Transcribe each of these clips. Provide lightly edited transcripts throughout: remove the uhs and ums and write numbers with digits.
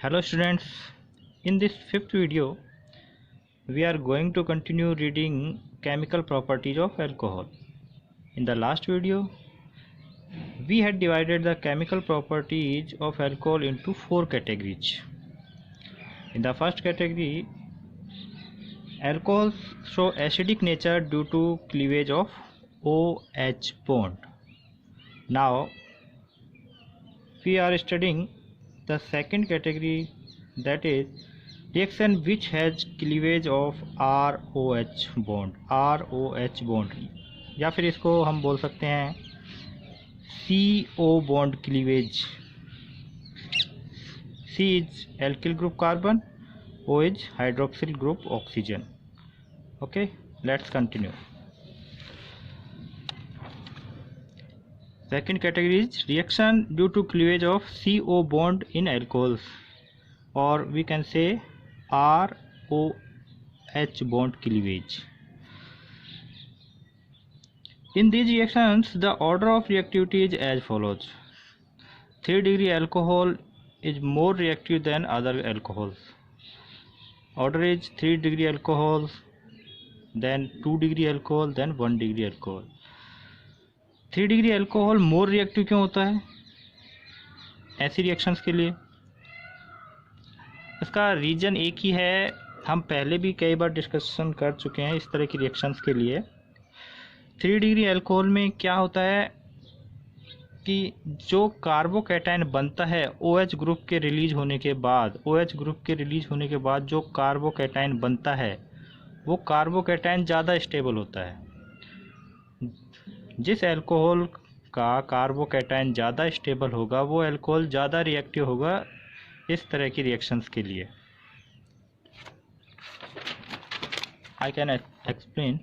Hello students, in this fifth video we are going to continue reading chemical properties of alcohol. In the last video we had divided the chemical properties of alcohol into four categories. In the first category, alcohols show acidic nature due to cleavage of OH bond. Now we are studying the second category, that is reaction which has cleavage of ROH bond या फिर इसको हम बोल सकते हैं CO bond cleavage. C is alkyl group carbon, O is hydroxyl group oxygen. Okay, let's continue. Second category is reaction due to cleavage of CO bond in alcohols, or we can say ROH bond cleavage. In these reactions, the order of reactivity is as follows. 3-degree alcohol is more reactive than other alcohols. Order is 3-degree alcohol, then 2-degree alcohol, then 1-degree alcohol. 3-degree alcohol more reactive क्यों होता है ऐसी reactions के लिए? इसका reason एक ही है, हम पहले भी कई बार डिस्कशन कर चुके हैं इस तरह की रिएक्शंस के लिए। 3-डिग्री अल्कोहल में क्या होता है कि जो कार्बोकैटायन बनता है OH ग्रुप के रिलीज होने के बाद जो कार्बोकैटायन बनता है वो कार्बोकैटायन ज़्यादा स्टेबल होता है। जिस अल्कोहल का कार्बोकैटायन ज़्यादा स्टेबल होगा वो अल्कोहल ज़्यादा रिएक्टिव होगा इस तरह की रिएक्शंस के लिए। I can explain.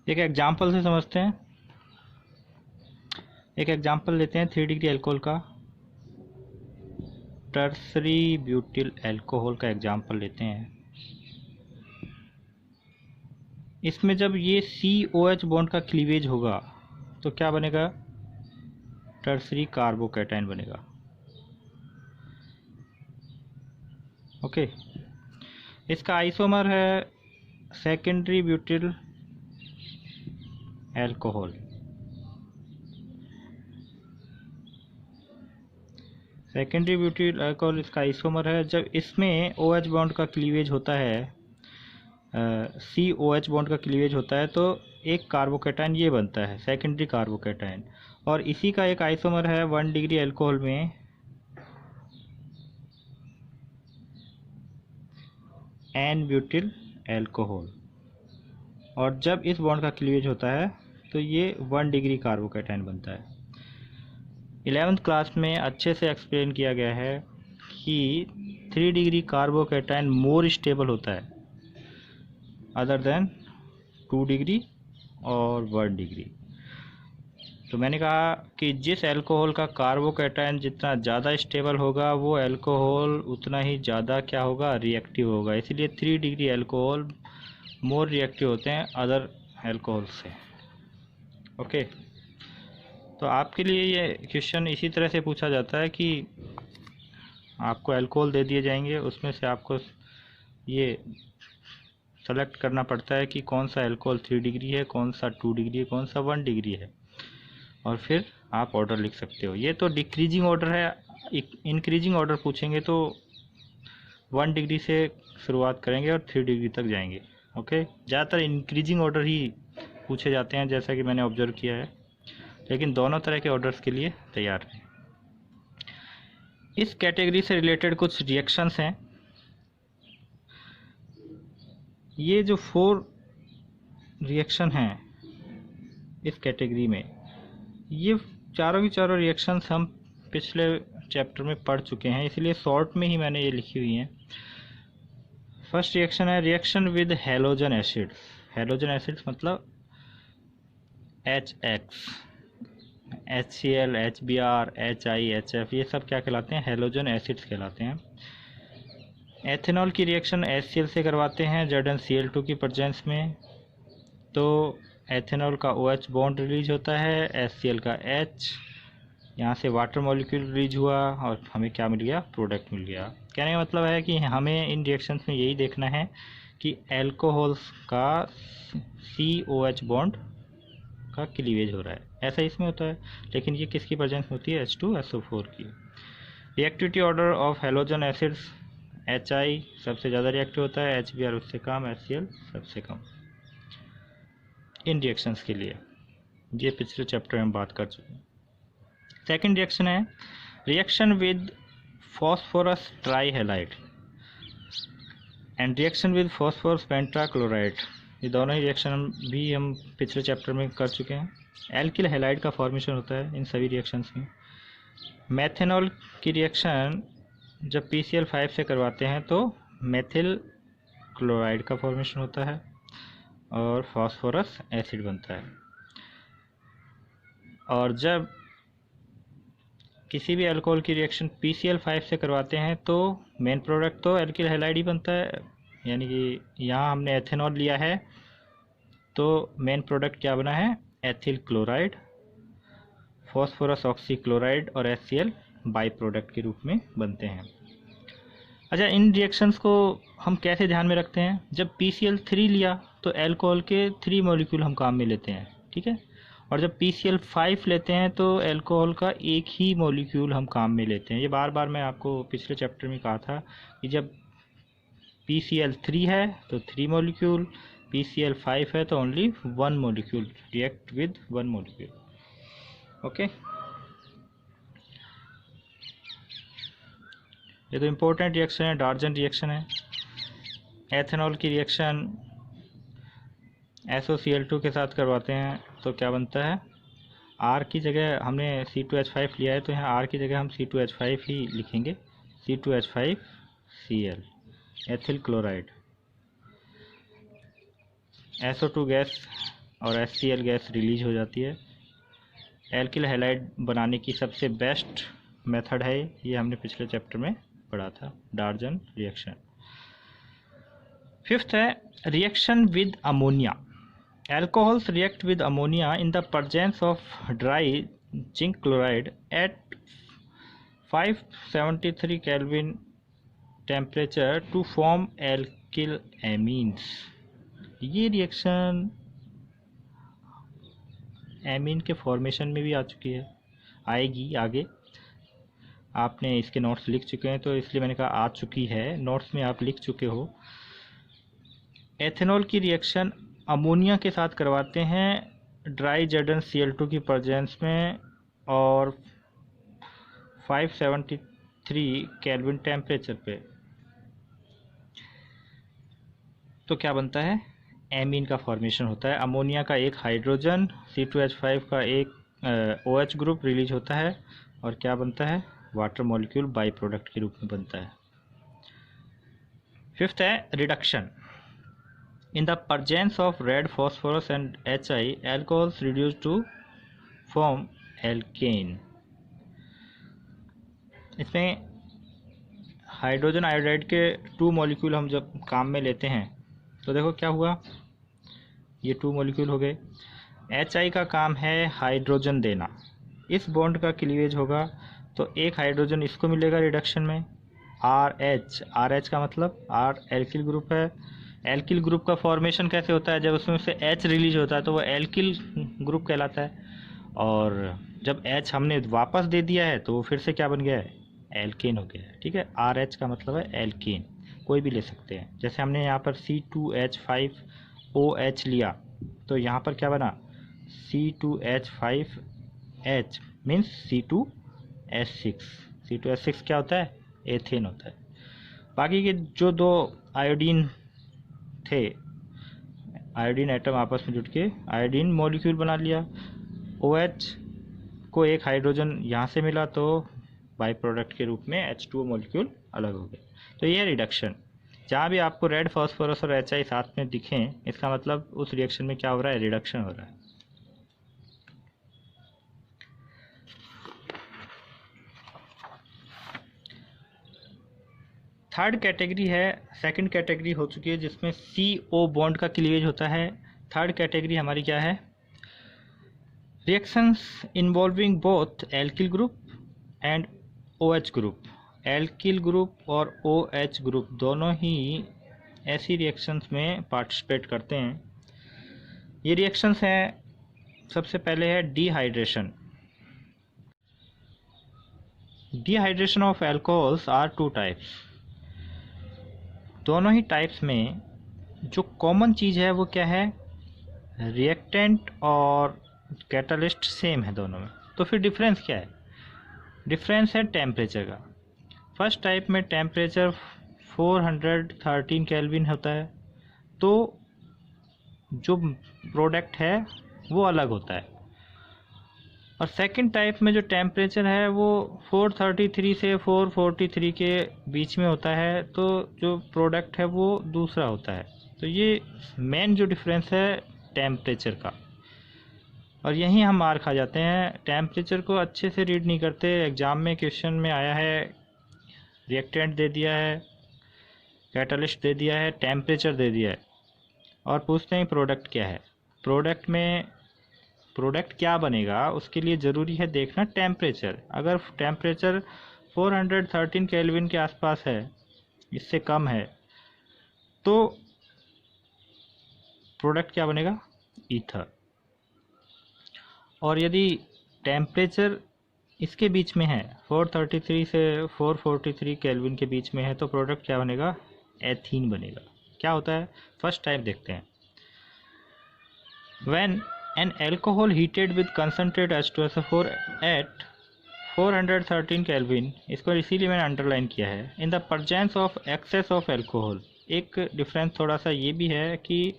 एक एग्जांपल से समझते हैं। एक एग्जांपल लेते हैं 3-डिग्री अल्कोहल का, टर्सरी ब्यूटिल अल्कोहल का एग्जांपल लेते हैं। इसमें जब ये COH बॉन्ड का क्लीवेज होगा तो क्या बनेगा? टर्सरी कार्बोकैटायन बनेगा। ओके, इसका आइसोमर है secondary butyl alcohol. Secondary butyl alcohol इसका आइसोमर है। जब इसमें OH बॉन्ड का क्लीवेज होता है, COH बॉन्ड का क्लीवेज होता है तो एक कार्बोकैटायन ये बनता है सेकेंडरी कार्बोकैटायन, और इसी का एक आइसोमर है 1-डिग्री अल्कोहल में N ब्यूटिल अल्कोहल, और जब इस बॉन्ड का क्लीवेज होता है तो ये 1-डिग्री कार्बोकैटायन बनता है। 11th क्लास में अच्छे से एक्सप्लेन किया गया है कि 3-डिग्री कार्बोकैटायन मोर स्टेबल होता है अदर देन 2-डिग्री और 1-डिग्री। तो मैंने कहा कि जिस अल्कोहल का कार्बोकैटायन जितना ज़्यादा स्टेबल होगा वो अल्कोहल उतना ही ज़्यादा क्या होगा? रिएक्टिव होगा। इसीलिए 3-डिग्री अल्कोहल मोर रिएक्टिव होते हैं अदर अल्कोहल से। ओके, तो आपके लिए ये क्वेश्चन इसी तरह से पूछा जाता है कि आपको अल्कोहल दे दिए जाएंगे, उसमें से आपको ये सेलेक्ट करना पड़ता है कि कौन सा अल्कोहल 3-डिग्री है, कौन सा 2-डिग्री है, कौन सा 1-डिग्री है, और फिर आप ऑर्डर लिख सकते हो। ये तो डिक्रीजिंग ऑर्डर है। इंक्रीजिंग ऑर्डर पूछेंगे तो 1-डिग्री से शुरुआत करेंगे और 3-डिग्री तक जाएंगे। ओके, ज़्यादातर इंक्रीजिंग ऑर्डर ही पूछे जाते हैं जैसा कि मैंने ऑब्जर्व किया है, लेकिन दोनों तरह के ऑर्डर्स के लिए तैयार हैं। इस कैटेगरी से रिलेटेड कुछ रिएक्शंस हैं। ये जो 4 रिएक्शन हैं इस कैटेगरी में, ये चारों की चारों रिएक्शंस हम पिछले चैप्टर में पढ़ चुके हैं, इसलिए शॉर्ट में ही मैंने ये लिखी हुई हैं। फर्स्ट रिएक्शन है reaction with halogen acids. Halogen acids मतलब HX, HCl, HBr, HI, HF, ये सब क्या कहलाते हैं? हैलोजन एसिड्स कहलाते हैं। एथेनॉल की रिएक्शन HCl से करवाते हैं ZnCl2 की प्रेजेंस में, तो एथेनॉल का OH बॉन्ड रिलीज होता है, HCl का H, यहाँ से वाटर मॉलिक्यूल रिलीज हुआ और हमें क्या मिल गया, प्रोडक्ट मिल गया। कहने का मतलब है कि हमें इन रिएक्शंस में यही देखना है कि अल्कोहल्स का COH बॉन्ड का क्लीवेज हो रहा है, ऐसा इसमें होता है। लेकिन ये किसकी प्रेजेंस में होती है, H2SO4 की। Reactivity order of halogen acids, HI सबसे ज़्यादा रिएक्टिव होता है, HBr उससे कम, HCl सबसे कम इन रिएक्शंस के लिए। ये पिछले चैप्टर में बात कर चुके हैं। सेकेंड रिएक्शन है reaction with phosphorus trihalide and reaction with phosphorus pentachloride. ये दोनों ही रिएक्शन भी हम पिछले चैप्टर में कर चुके हैं। एल्किल हैलाइड का फॉर्मेशन होता है इन सभी रिएक्शंस में। मेथेनॉल की रिएक्शन जब PCl5 से करवाते हैं तो मेथिल क्लोराइड का फॉर्मेशन होता है और फास्फोरस एसिड बनता है। और जब किसी भी अल्कोहल की रिएक्शन PCl5 से करवाते हैं तो मेन प्रोडक्ट तो एल्किल हैलाइड ही बनता है। यानी कि यहाँ हमने एथेनॉल लिया है तो मेन प्रोडक्ट क्या बना है, एथिल क्लोराइड, फॉस्फोरस ऑक्सीक्लोराइड और HCl बाई प्रोडक्ट के रूप में बनते हैं। अच्छा, इन रिएक्शंस को हम कैसे ध्यान में रखते हैं, जब PCl3 लिया तो अल्कोहल के 3 मॉलिक्यूल हम काम में लेते हैं, ठीक है। और जब PCl5 लेते हैं तो अल्कोहल का एक ही मॉलिक्यूल हम काम में लेते हैं। ये बार बार मैं आपको पिछले चैप्टर में कहा था कि जब PCl3 है तो 3 मॉलिक्यूल, PCl5 है तो only 1 molecule, react with 1 molecule. Okay, ये तो इम्पोर्टेंट रिएक्शन है, डार्जन रिएक्शन है। एथेनॉल की रिएक्शन SOCl2 के साथ करवाते हैं तो क्या बनता है, R की जगह हमने C2H5 लिया है तो यहाँ R की जगह हम C2H5 ही लिखेंगे, C2H5Cl, ethyl chloride. SO2 gas और HCl गैस रिलीज हो जाती है। एल्किल हैलाइड बनाने की सबसे बेस्ट मेथड है, ये हमने पिछले चैप्टर में पढ़ा था, डार्जन रिएक्शन। फिफ्थ है reaction with ammonia. Alcohols react with ammonia in the presence of dry zinc chloride at 573 Kelvin temperature to form alkyl amines। ये रिएक्शन एमीन के फॉर्मेशन में भी आ चुकी है, आएगी आगे। आपने इसके नोट्स लिख चुके हैं तो इसलिए मैंने कहा आ चुकी है, नोट्स में आप लिख चुके हो। एथेनॉल की रिएक्शन अमोनिया के साथ करवाते हैं ड्राई ZnCl2 की प्रेजेंस में और 573 केल्विन टेम्परेचर पे। तो क्या बनता है, एमीन का फॉर्मेशन होता है। अमोनिया का एक हाइड्रोजन, C2H5 का एक OH ग्रुप रिलीज होता है और क्या बनता है, वाटर मॉलिक्यूल बाई प्रोडक्ट के रूप में बनता है। फिफ्थ है reduction. In the presence of red phosphorus and HI, alcohols reduce to form alkane। इसमें हाइड्रोजन आयोडाइड के 2 मॉलिक्यूल हम जब काम में लेते हैं तो देखो क्या हुआ, ये 2 मॉलिक्यूल हो गए। HI का काम है हाइड्रोजन देना, इस बॉन्ड का क्लीवेज होगा तो एक हाइड्रोजन इसको मिलेगा रिडक्शन में, RH का मतलब R एल्किल ग्रुप है। एल्किल ग्रुप का फॉर्मेशन कैसे होता है, जब उसमें से H रिलीज होता है तो वो एल्किल ग्रुप कहलाता है। और जब H हमने वापस दे दिया है तो वो फिर से क्या बन गया है, एल्केन हो गया है, ठीक है। RH का मतलब है एल्केन, कोई भी ले सकते हैं। जैसे हमने यहाँ पर C2H5OH लिया तो यहाँ पर क्या बना, C2H5H मीन्स C2H6। C2H6 क्या होता है, एथेन होता है। बाकी के जो 2 आयोडीन थे, आयोडीन एटम आपस में जुट के आयोडीन मॉलिक्यूल बना लिया। OH को एक हाइड्रोजन यहाँ से मिला तो बाई प्रोडक्ट के रूप में H2O मॉलिक्यूल अलग हो गए। तो ये रिडक्शन, जहाँ भी आपको रेड फॉस्फोरस और HI साथ में दिखें इसका मतलब उस रिएक्शन में क्या हो रहा है, रिडक्शन हो रहा है। थर्ड कैटेगरी है, सेकंड कैटेगरी हो चुकी है जिसमें CO बॉन्ड का क्लीवेज होता है। थर्ड कैटेगरी हमारी क्या है, reactions involving both alkyl group and OH group. Alkyl group और OH ग्रुप दोनों ही ऐसी रिएक्शंस में पार्टिसिपेट करते हैं। ये रिएक्शंस हैं, सबसे पहले है dehydration. Dehydration of alcohols are 2 types. दोनों ही टाइप्स में जो कॉमन चीज़ है वो क्या है, रिएक्टेंट और कैटलिस्ट सेम है दोनों में। तो फिर डिफरेंस क्या है? डिफरेंस है टेम्परेचर का। फर्स्ट टाइप में टेम्परेचर 413 केल्विन होता है, तो जो प्रोडक्ट है वो अलग होता है। और सेकंड टाइप में जो टेम्परेचर है वो 433 से 443 के बीच में होता है, तो जो प्रोडक्ट है वो दूसरा होता है। तो ये मेन जो डिफरेंस है टेम्परेचर का। और यहीं हम मार खा जाते हैं, टेम्परेचर को अच्छे से रीड नहीं करते। एग्ज़ाम में क्वेश्चन में आया है, रिएक्टेंट दे दिया है, कैटलिस्ट दे दिया है, टेम्परेचर दे दिया है, और पूछते हैं प्रोडक्ट क्या है। प्रोडक्ट में प्रोडक्ट क्या बनेगा उसके लिए ज़रूरी है देखना टेम्परेचर। अगर टेम्परेचर 413 केल्विन के आसपास है, इससे कम है, तो प्रोडक्ट क्या बनेगा, ईथर। और यदि टेम्परेचर इसके बीच में है, 433 से 443 केल्विन के बीच में है, तो प्रोडक्ट क्या बनेगा, एथीन बनेगा। क्या होता है, फर्स्ट टाइप देखते हैं। When an alcohol heated with concentrate H2SO4 at 413 kelvin, इसको इसीलिए मैंने अंडरलाइन किया है, in the presence of excess of alcohol. एक डिफरेंस थोड़ा सा ये भी है कि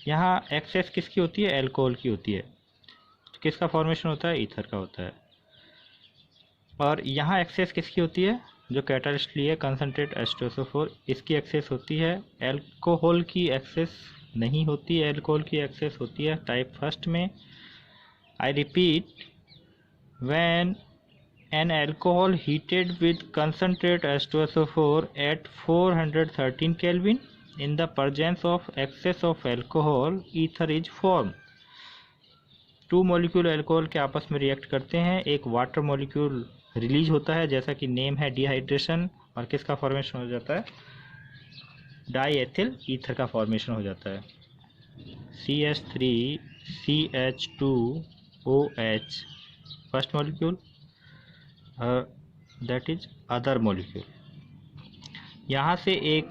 यहाँ एक्सेस किसकी होती है, एल्कोहल की होती है। तो किसका फॉर्मेशन होता है, ईथर का होता है। और यहाँ एक्सेस किसकी होती है, जो कैटलिस्ट लिए कंसनट्रेट H2SO4, इसकी एक्सेस होती है। एल्कोहल की एक्सेस नहीं होती है, एल्कोहल की एक्सेस होती है टाइप फर्स्ट में। I repeat, when an alcohol heated with concentrate H2SO4 at 413 kelvin, in the presence of excess of alcohol, ether is form. 2 molecule alcohol के आपस में रिएक्ट करते हैं, एक वाटर मॉलिक्यूल रिलीज होता है, जैसा कि नेम है डिहाइड्रेशन, और किसका फॉर्मेशन हो जाता है, डाई एथिल ईथर का फॉर्मेशन हो जाता है। CH3CH2OH first molecule, that is other molecule. यहाँ से एक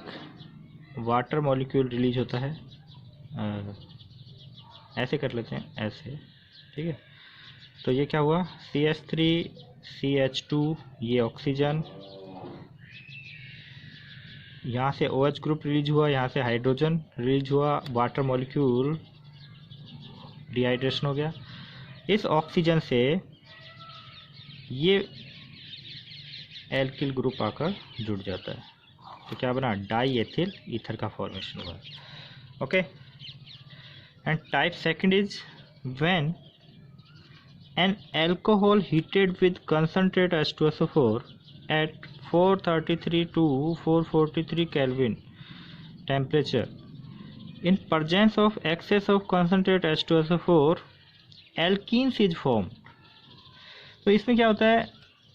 वाटर मॉलिक्यूल रिलीज होता है, ऐसे कर लेते हैं, ऐसे, ठीक है। तो ये क्या हुआ, CH3CH2, ये ऑक्सीजन, यहाँ से OH ग्रुप रिलीज हुआ, यहाँ से हाइड्रोजन रिलीज हुआ, वाटर मॉलिक्यूल डिहाइड्रेशन हो गया। इस ऑक्सीजन से ये एल्किल ग्रुप आकर जुड़ जाता है, तो क्या बना, डाई एथिल ईथर का फॉर्मेशन हुआ। Okay, and type second is when an alcohol heated with concentrate H2SO4 at 433 to 443 Kelvin temperature, in presence of excess of concentrate H2SO4, alkenes is formed। तो इसमें क्या होता है,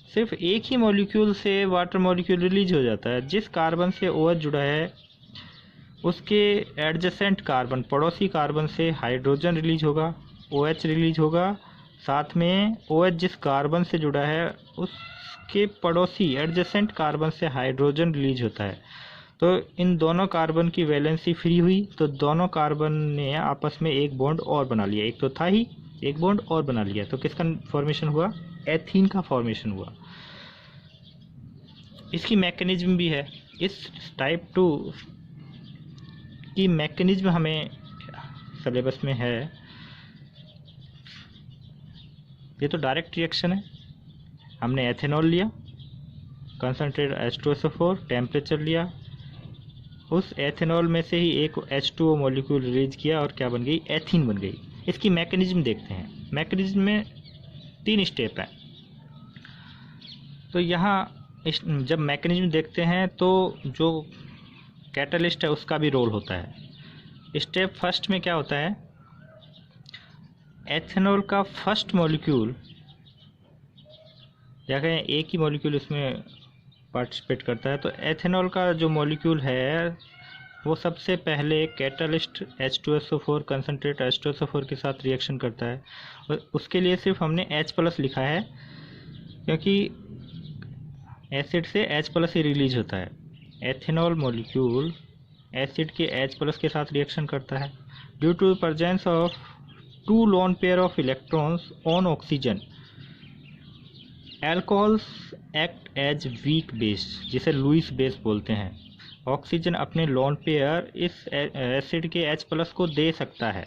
सिर्फ एक ही मॉलिक्यूल से वाटर मॉलिक्यूल रिलीज हो जाता है। जिस कार्बन से OH जुड़ा है उसके एडजेसेंट कार्बन, पड़ोसी कार्बन से हाइड्रोजन रिलीज होगा, OH रिलीज होगा, साथ में OH जिस कार्बन से जुड़ा है उसके पड़ोसी एडजेसेंट कार्बन से हाइड्रोजन रिलीज होता है। तो इन दोनों कार्बन की वैलेंसी फ्री हुई, तो दोनों कार्बन ने आपस में एक बॉन्ड और बना लिया, एक तो था ही, एक बॉन्ड और बना लिया, तो किसका फॉर्मेशन हुआ, एथीन का फॉर्मेशन हुआ। इसकी मैकेनिज्म भी है, इस टाइप 2 की मैकेनिज्म हमें सिलेबस में है। ये तो डायरेक्ट रिएक्शन है, हमने एथेनॉल लिया, कंसनट्रेट H2SO4, टेम्परेचर लिया, उस एथेनॉल में से ही एक H2O मॉलिक्यूल रिलीज किया और क्या बन गई, एथीन बन गई। इसकी मैकेनिज्म देखते हैं। मैकेनिज्म में 3 स्टेप हैं। तो यहाँ जब मैकेनिज्म देखते हैं तो जो कैटलिस्ट है उसका भी रोल होता है। स्टेप फर्स्ट में क्या होता है, एथेनॉल का फर्स्ट मॉलिक्यूल, या कहें एक ही मॉलिक्यूल इसमें पार्टिसिपेट करता है, तो एथेनॉल का जो मॉलिक्यूल है वो सबसे पहले कैटलिस्ट H2SO4 कंसनट्रेट H2SO4 के साथ रिएक्शन करता है, और उसके लिए सिर्फ हमने H+ लिखा है क्योंकि एसिड से H+ ही रिलीज होता है। एथेनॉल मॉलिक्यूल एसिड के H+ के साथ रिएक्शन करता है। Due to presence of 2 lone pair of electrons on oxygen, alcohols act as weak base, जिसे लुईस बेस बोलते हैं। ऑक्सीजन अपने लोन पेयर इस एसिड के H+ को दे सकता है,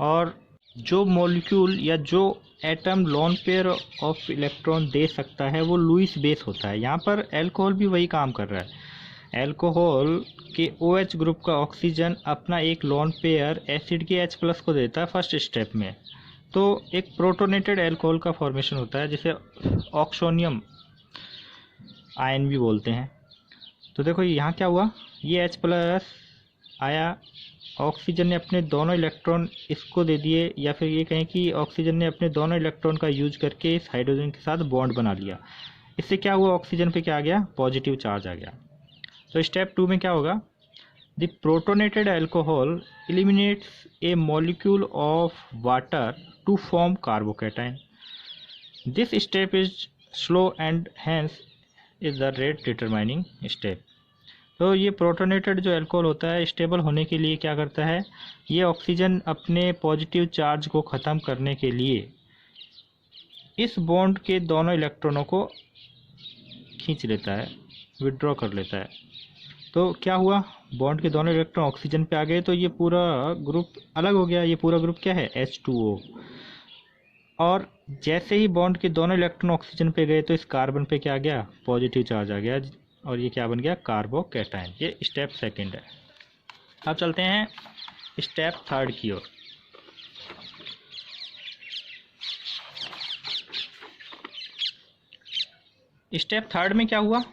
और जो मॉलिक्यूल या जो atom lone pair of electron दे सकता है वो लुईस बेस होता है। यहाँ पर एल्कोहल भी वही काम कर रहा है। एल्कोहल के OH ग्रुप का ऑक्सीजन अपना एक लोन पेयर एसिड के H+ को देता है फर्स्ट स्टेप में, तो एक प्रोटोनेटेड एल्कोहल का फॉर्मेशन होता है जिसे ऑक्सोनियम आयन भी बोलते हैं। तो देखो यहाँ क्या हुआ, ये H+ आया, ऑक्सीजन ने अपने दोनों इलेक्ट्रॉन इसको दे दिए, या फिर ये कहें कि ऑक्सीजन ने अपने दोनों इलेक्ट्रॉन का यूज करके इस हाइड्रोजन के साथ बॉन्ड बना लिया। इससे क्या हुआ, ऑक्सीजन पे क्या आ गया, पॉजिटिव चार्ज आ गया। तो स्टेप 2 में क्या होगा, the protonated alcohol eliminates a molecule of water to form carbocation. This step is slow and hence is the rate determining step. तो ये प्रोटोनेटेड जो अल्कोहल होता है स्टेबल होने के लिए क्या करता है, ये ऑक्सीजन अपने पॉजिटिव चार्ज को ख़त्म करने के लिए इस बॉन्ड के दोनों इलेक्ट्रॉनों को खींच लेता है, विड्रॉ कर लेता है। तो क्या हुआ, बॉन्ड के दोनों इलेक्ट्रॉन ऑक्सीजन पे आ गए, तो ये पूरा ग्रुप अलग हो गया। ये पूरा ग्रुप क्या है, H2O। और जैसे ही बॉन्ड के दोनों इलेक्ट्रॉन ऑक्सीजन पे गए तो इस कार्बन पे क्या आ गया, पॉजिटिव चार्ज आ गया, और ये क्या बन गया, कार्बोकैटायन। ये स्टेप 2 है। अब चलते हैं स्टेप 3 की ओर। स्टेप 3 में क्या हुआ,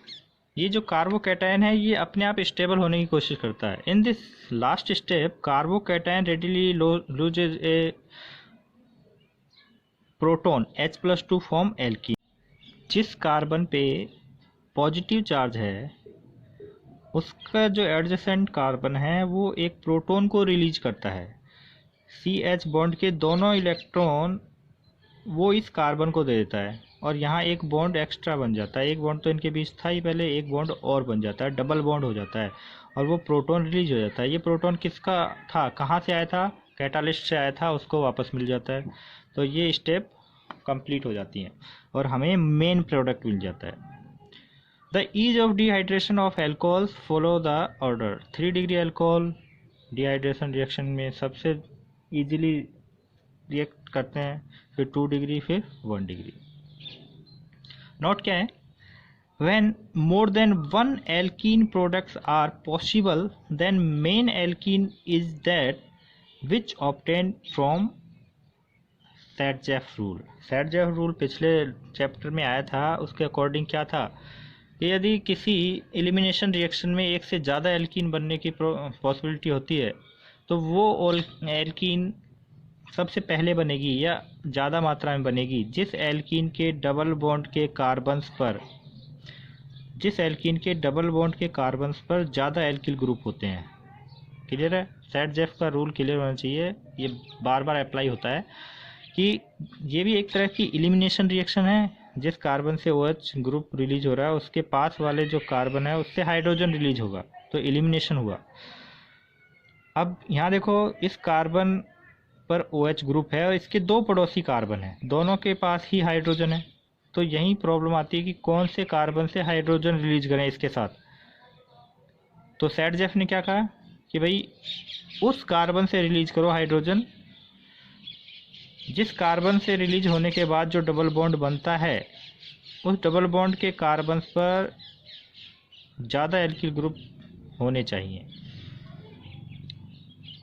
ये जो कार्बोकैटायन है ये अपने आप स्टेबल होने की कोशिश करता है। In this last step carbocation readily loses a proton H+ to form alkene. जिस कार्बन पे पॉजिटिव चार्ज है उसका जो एडजेसेंट कार्बन है वो एक प्रोटॉन को रिलीज करता है। CH बॉन्ड के दोनों इलेक्ट्रॉन वो इस कार्बन को दे देता है, और यहाँ एक बॉन्ड एक्स्ट्रा बन जाता है। एक बॉन्ड तो इनके बीच था ही पहले, एक बॉन्ड और बन जाता है, डबल बॉन्ड हो जाता है, और वो प्रोटॉन रिलीज हो जाता है। ये प्रोटॉन किसका था, कहाँ से आया था, कैटालिस्ट से आया था, उसको वापस मिल जाता है। तो ये स्टेप कंप्लीट हो जाती हैं और हमें मेन प्रोडक्ट मिल जाता है। The ease of dehydration of alcohols follow the order. 3 degree alcohol dehydration reaction में सबसे इजीली रिएक्ट करते हैं, फिर 2 डिग्री, फिर 1 डिग्री। नोट क्या है, when more than one alkene products are possible then main alkene is that which obtained from Sadjeff rule। Sadjeff rule पिछले chapter में आया था, उसके अकॉर्डिंग क्या था कि यदि किसी एलिमिनेशन रिएक्शन में एक से ज़्यादा एल्कीन बनने की पॉसिबिलिटी होती है तो वो एल्कीन सबसे पहले बनेगी या ज़्यादा मात्रा में बनेगी जिस एल्कीन के डबल बॉन्ड के कार्बन्स पर ज़्यादा एल्किल ग्रुप होते हैं। क्लियर है, सैडजेफ का रूल क्लियर होना चाहिए, ये बार बार अप्लाई होता है कि ये भी एक तरह की एलिमिनेशन रिएक्शन है। जिस कार्बन से OH ग्रुप रिलीज हो रहा है उसके पास वाले जो कार्बन है उससे हाइड्रोजन रिलीज होगा, तो एलिमिनेशन हुआ। अब यहाँ देखो, इस कार्बन पर OH ग्रुप है और इसके 2 पड़ोसी कार्बन हैं, दोनों के पास ही हाइड्रोजन है। तो यही प्रॉब्लम आती है कि कौन से कार्बन से हाइड्रोजन रिलीज करें इसके साथ। तो सैडजेफ ने क्या कहा कि भाई उस कार्बन से रिलीज करो हाइड्रोजन जिस कार्बन से रिलीज होने के बाद जो डबल बॉन्ड बनता है उस डबल बॉन्ड के कार्बन पर ज़्यादा एल्किल ग्रुप होने चाहिए।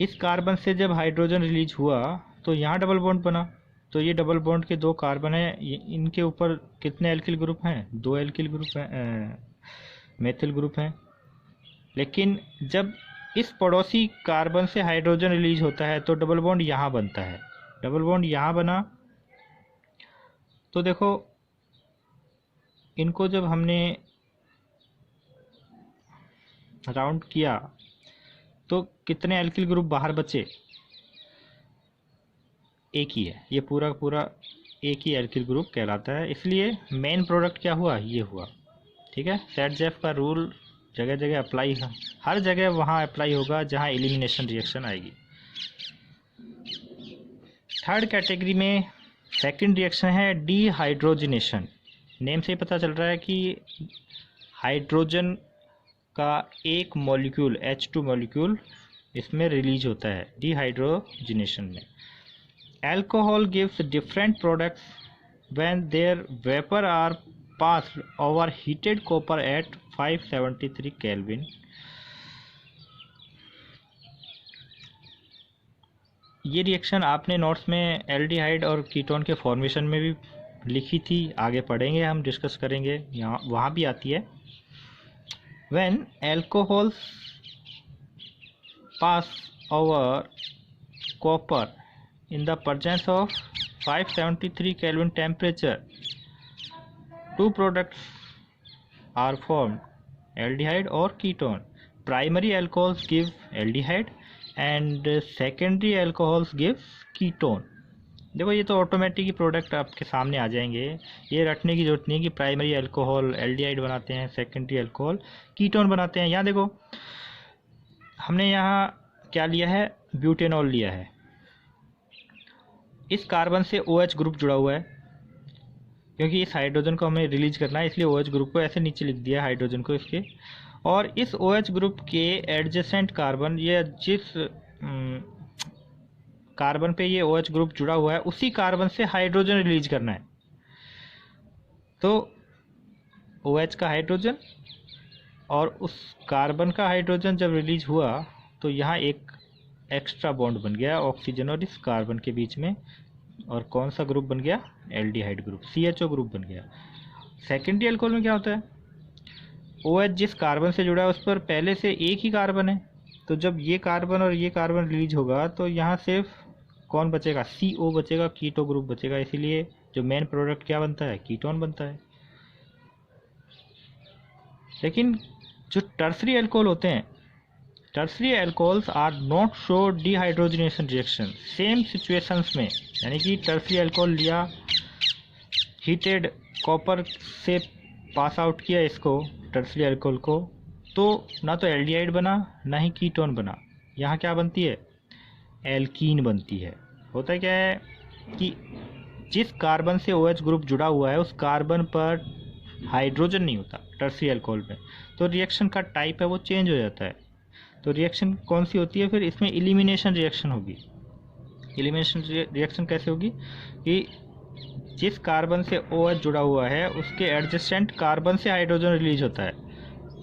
इस कार्बन से जब हाइड्रोजन रिलीज हुआ तो यहाँ डबल बॉन्ड बना, तो ये डबल बॉन्ड के 2 कार्बन हैं, इनके ऊपर कितने एल्किल ग्रुप हैं, 2 एल्किल ग्रुप हैं, मेथिल ग्रुप हैं। लेकिन जब इस पड़ोसी कार्बन से हाइड्रोजन रिलीज होता है तो डबल बॉन्ड यहाँ बनता है। डबल बॉन्ड यहाँ बना, तो देखो इनको जब हमने राउंड किया तो कितने एल्किल ग्रुप बाहर बचे, एक ही है, ये पूरा पूरा एक ही एल्किल ग्रुप कहलाता है। इसलिए मेन प्रोडक्ट क्या हुआ, ये हुआ। ठीक है, सेट-जेफ का रूल जगह जगह अप्लाई, हर जगह वहाँ अप्लाई होगा जहाँ एलिमिनेशन रिएक्शन आएगी। थर्ड कैटेगरी में सेकंड रिएक्शन है डीहाइड्रोजनेशन। नेम से ही पता चल रहा है कि हाइड्रोजन का एक मॉलिक्यूल H2 मॉलिक्यूल इसमें रिलीज होता है डीहाइड्रोजनेशन में। Alcohol gives different products when their vapor are passed over heated copper at 573 Kelvin. ये रिएक्शन आपने नोट्स में एल्डिहाइड और कीटोन के फॉर्मेशन में भी लिखी थी, आगे पढ़ेंगे, हम डिस्कस करेंगे, यहाँ वहाँ भी आती है। When alcohols pass over copper in the presence of 573 Kelvin temperature, two products are formed, aldehyde or ketone. Primary alcohols give aldehyde and secondary alcohols give ketone. देखो ये तो ऑटोमेटिक ही प्रोडक्ट आपके सामने आ जाएंगे, ये रटने की जरूरत नहीं कि प्राइमरी अल्कोहल एल्डिहाइड बनाते हैं, सेकेंडरी अल्कोहल कीटोन बनाते हैं। यहाँ देखो हमने यहाँ क्या लिया है, ब्यूटेनॉल लिया है। इस कार्बन से OH ग्रुप जुड़ा हुआ है, क्योंकि इस हाइड्रोजन को हमें रिलीज करना है, इसलिए OH ग्रुप को ऐसे नीचे लिख दिया हाइड्रोजन को इसके। और इस OH ग्रुप के एडजेसेंट कार्बन, ये जिस कार्बन पे ये OH ग्रुप जुड़ा हुआ है उसी कार्बन से हाइड्रोजन रिलीज करना है। तो OH का हाइड्रोजन और उस कार्बन का हाइड्रोजन जब रिलीज हुआ तो यहाँ एक एक्स्ट्रा बॉन्ड बन गया ऑक्सीजन और इस कार्बन के बीच में, और कौन सा ग्रुप बन गया, एल्डिहाइड ग्रुप, CHO ग्रुप बन गया। सेकेंडरी अल्कोहल में क्या होता है, OH जिस कार्बन से जुड़ा है उस पर पहले से एक ही कार्बन है, तो जब ये कार्बन और ये कार्बन रिलीज होगा तो यहाँ सिर्फ कौन बचेगा, CO बचेगा, कीटो ग्रुप बचेगा। इसीलिए जो मेन प्रोडक्ट क्या बनता है, कीटोन बनता है। लेकिन जो टर्सरी अल्कोहल होते हैं, tertiary alcohols are not show dehydrogenation reaction same situations में, यानी कि टर्सरी अल्कोहल लिया, हीटेड कॉपर से पास आउट किया इसको टर्सरी अल्कोहल को, तो ना तो एल्डिहाइड बना ना ही कीटोन बना, यहाँ क्या बनती है, एल्कीन बनती है। होता क्या है कि जिस कार्बन से OH ग्रुप जुड़ा हुआ है उस कार्बन पर हाइड्रोजन नहीं होता टर्सरी अल्कोहल में, तो रिएक्शन का टाइप है वो चेंज हो जाता है। तो रिएक्शन कौन सी होती है फिर, इसमें एलिमिनेशन रिएक्शन होगी। एलिमिनेशन रिएक्शन कैसे होगी कि जिस कार्बन से OH जुड़ा हुआ है उसके एडजेसेंट कार्बन से हाइड्रोजन रिलीज होता है।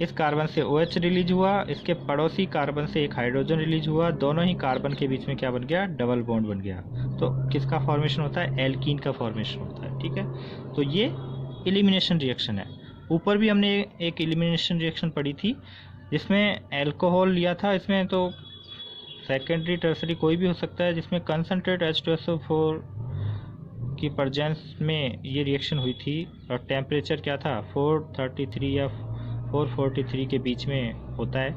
इस कार्बन से OH रिलीज हुआ, इसके पड़ोसी कार्बन से एक हाइड्रोजन रिलीज हुआ, दोनों ही कार्बन के बीच में क्या बन गया, डबल बॉन्ड बन गया। तो किसका फॉर्मेशन होता है, एल्कीन का फॉर्मेशन होता है। ठीक है, तो ये एलिमिनेशन रिएक्शन है। ऊपर भी हमने एक एलिमिनेशन रिएक्शन पढ़ी थी जिसमें अल्कोहल लिया था, इसमें तो सेकेंडरी टर्सरी कोई भी हो सकता है, जिसमें कंसनट्रेट H2SO4 की प्रेजेंस में ये रिएक्शन हुई थी और टेम्परेचर क्या था, 433 या 443 के बीच में होता है।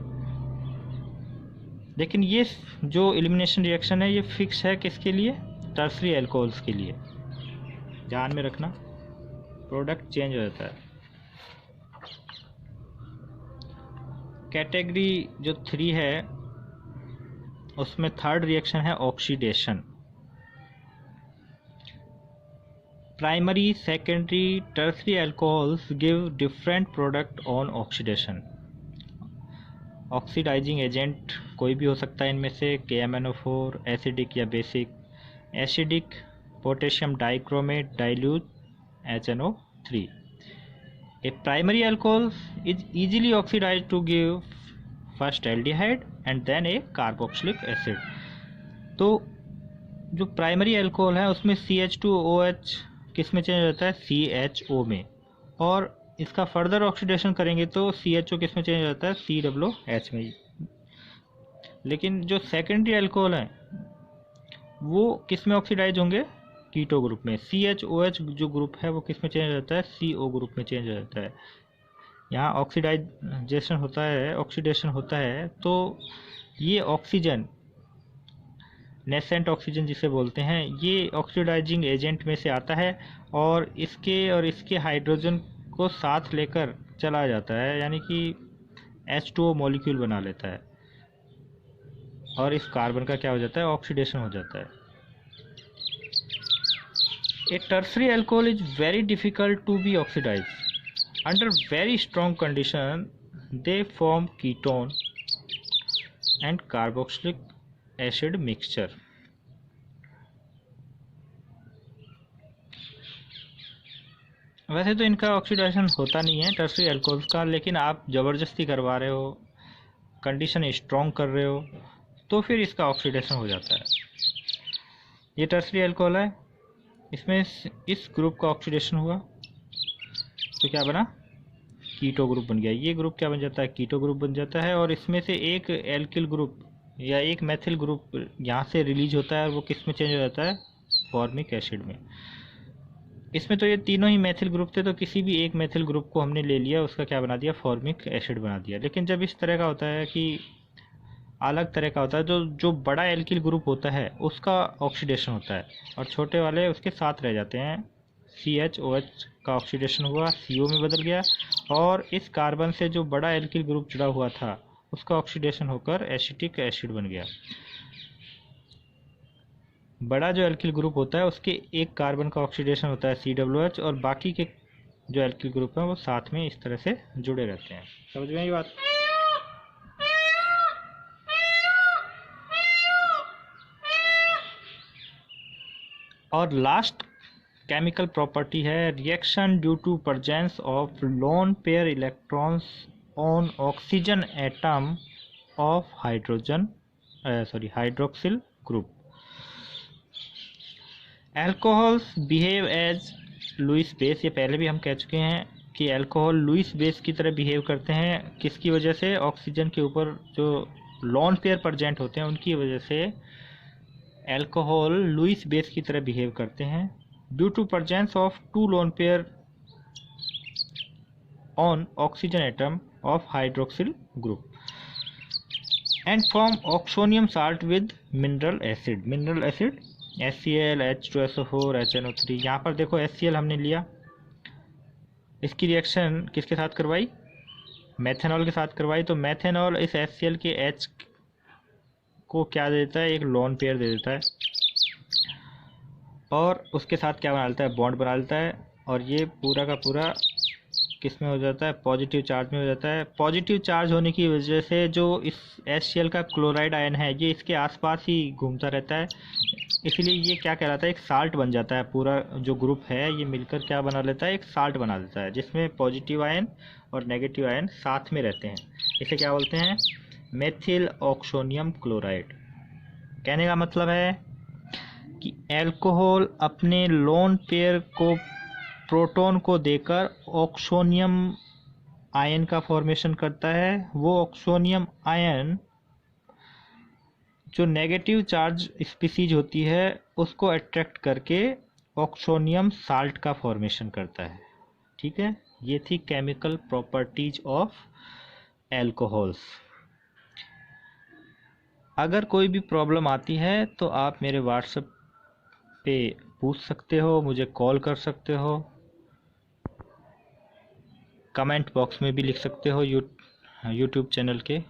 लेकिन ये जो एलिमिनेशन रिएक्शन है ये फिक्स है किसके लिए, टर्सरी अल्कोहल्स के लिए। ध्यान में रखना, प्रोडक्ट चेंज हो जाता है। कैटेगरी जो 3 है उसमें थर्ड रिएक्शन है oxidation. Primary, secondary, tertiary alcohols give different product on oxidation. Oxidizing agent कोई भी हो सकता है इनमें से, KMnO4, एसिडिक या basic. Acidic, potassium dichromate dilute HNO3। A primary alcohol is easily oxidized to give first aldehyde and then a carboxylic acid। तो जो प्राइमरी अल्कोहल है उसमें CH2OH किस में चेंज होता है, CHO में, और इसका फर्दर ऑक्सीडेशन करेंगे तो CHO किस में चेंज हो जाता है, COOH में। लेकिन जो सेकेंडरी अल्कोहल है वो किस में ऑक्सीडाइज होंगे? कीटो ग्रुप में। CHOH जो ग्रुप है वो किस में चेंज हो जाता है? CO ग्रुप में चेंज हो जाता है। यहाँ ऑक्सीडेशन होता है तो ये ऑक्सीजन, नेसेंट ऑक्सीजन जिसे बोलते हैं, ये ऑक्सीडाइजिंग एजेंट में से आता है और इसके हाइड्रोजन को साथ लेकर चला जाता है, यानी कि H2O मॉलिक्यूल बना लेता है और इस कार्बन का क्या हो जाता है? ऑक्सीडेशन हो जाता है। A tertiary alcohol is very difficult to be oxidized. Under very strong condition, they form ketone and carboxylic acid mixture. वैसे तो इनका ऑक्सीडेशन होता नहीं है टर्सरी अल्कोहल्स का, लेकिन आप ज़बरदस्ती करवा रहे हो, कंडीशन स्ट्रॉन्ग कर रहे हो, तो फिर इसका ऑक्सीडेशन हो जाता है। ये टर्सरी अल्कोहल है, इसमें इस ग्रुप का ऑक्सीडेशन हुआ तो क्या बना? कीटो ग्रुप बन गया। ये ग्रुप क्या बन जाता है? कीटो ग्रुप बन जाता है और इसमें से एक एल्किल ग्रुप या एक मेथिल ग्रुप यहाँ से रिलीज होता है और वो किस में चेंज हो जाता है? फॉर्मिक एसिड में। इसमें तो ये तीनों ही मेथिल ग्रुप थे, तो किसी भी एक मेथिल ग्रुप को हमने ले लिया, उसका क्या बना दिया? फॉर्मिक एसिड बना दिया। लेकिन जब इस तरह का होता है कि अलग तरह का होता है, जो बड़ा एल्किल ग्रुप होता है उसका ऑक्सीडेशन होता है और छोटे वाले उसके साथ रह जाते हैं। CHOH का ऑक्सीडेशन हुआ, CO में बदल गया और इस कार्बन से जो बड़ा एल्किल ग्रुप जुड़ा हुआ था उसका ऑक्सीडेशन होकर एसिटिक एसिड बन गया। बड़ा जो एल्किल ग्रुप होता है उसके एक कार्बन का ऑक्सीडेशन होता है COH और बाकी के जो एल्किल ग्रुप हैं वो साथ में इस तरह से जुड़े रहते हैं। समझ में आई बात? और लास्ट केमिकल प्रॉपर्टी है reaction due to presence of lone pair electrons on oxygen atom of hydroxyl group. Alcohols behave as Lewis base. ये पहले भी हम कह चुके हैं कि अल्कोहल लुईस बेस की तरह बिहेव करते हैं। किसकी वजह से? ऑक्सीजन के ऊपर जो लोन पेयर प्रेजेंट होते हैं उनकी वजह से अल्कोहल लुईस बेस की तरह बिहेव करते हैं। Due to presence of 2 lone pair on oxygen atom of hydroxyl group and form oxonium salt with mineral acid. HCl, H2SO4, HNO3। यहाँ पर देखो HCl हमने लिया, इसकी रिएक्शन किसके साथ करवाई? मेथेनॉल के साथ करवाई। तो मेथेनॉल इस HCl के H को क्या दे देता है? एक लोन पेयर दे देता है और उसके साथ क्या बना लेता है? बॉन्ड बना लेता है और ये पूरा का पूरा किस में हो जाता है? पॉजिटिव चार्ज में हो जाता है। पॉजिटिव चार्ज होने की वजह से जो इस HCl का क्लोराइड आयन है ये इसके आसपास ही घूमता रहता है, इसलिए ये क्या कहलाता है? एक साल्ट बन जाता है। पूरा जो ग्रुप है ये मिलकर क्या बना लेता है? एक साल्ट बना देता है जिसमें पॉजिटिव आयन और नेगेटिव आयन साथ में रहते हैं। इसे क्या बोलते हैं? Methyl oxonium chloride. कहने का मतलब है कि अल्कोहल अपने लोन पेयर को प्रोटॉन को देकर ऑक्सोनियम आयन का फॉर्मेशन करता है। वो ऑक्सोनियम आयन जो नेगेटिव चार्ज स्पीसीज होती है उसको अट्रैक्ट करके ऑक्सोनियम साल्ट का फॉर्मेशन करता है। ठीक है, ये थी केमिकल प्रॉपर्टीज ऑफ एल्कोहल्स। अगर कोई भी प्रॉब्लम आती है तो आप मेरे व्हाट्सएप पे पूछ सकते हो, मुझे कॉल कर सकते हो, कमेंट बॉक्स में भी लिख सकते हो यूट्यूब चैनल के।